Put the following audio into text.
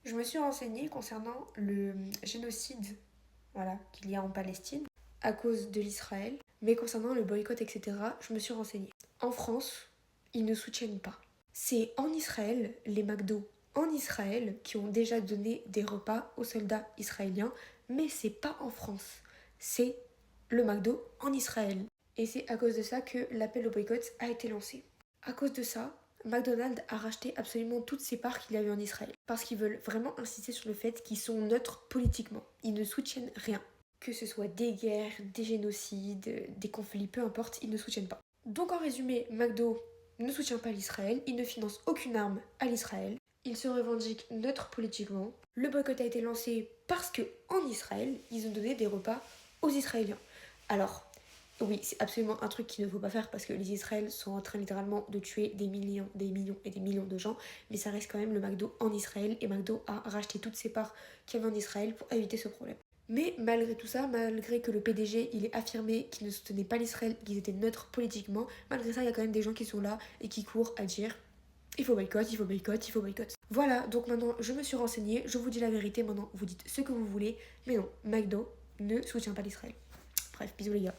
Je me suis renseignée concernant le génocide qu'il y a en Palestine à cause de l'Israël, mais concernant le boycott, etc., je me suis renseignée. En France, ils ne soutiennent pas. C'est en Israël, les McDo en Israël, qui ont déjà donné des repas aux soldats israéliens, mais c'est pas en France, c'est le McDo en Israël. Et c'est à cause de ça que l'appel au boycott a été lancé. À cause de ça, McDonald's a racheté absolument toutes ses parts qu'il avait en Israël. Parce qu'ils veulent vraiment insister sur le fait qu'ils sont neutres politiquement. Ils ne soutiennent rien. Que ce soit des guerres, des génocides, des conflits, peu importe, ils ne soutiennent pas. Donc en résumé, McDo ne soutient pas l'Israël, il ne finance aucune arme à l'Israël, il se revendique neutre politiquement. Le boycott a été lancé parce que en Israël, ils ont donné des repas aux Israéliens. Alors, oui, c'est absolument un truc qu'il ne faut pas faire parce que les Israéliens sont en train littéralement de tuer des millions et des millions de gens, mais ça reste quand même le McDo en Israël et McDo a racheté toutes ses parts qu'il y avait en Israël pour éviter ce problème. Mais malgré tout ça, malgré que le PDG il ait affirmé qu'il ne soutenait pas l'Israël, qu'ils étaient neutres politiquement, malgré ça il y a quand même des gens qui sont là et qui courent à dire il faut boycott, il faut boycott, il faut boycott. Voilà, donc maintenant je me suis renseignée, je vous dis la vérité, maintenant vous dites ce que vous voulez, mais non, McDo ne soutient pas l'Israël. Bref, bisous les gars.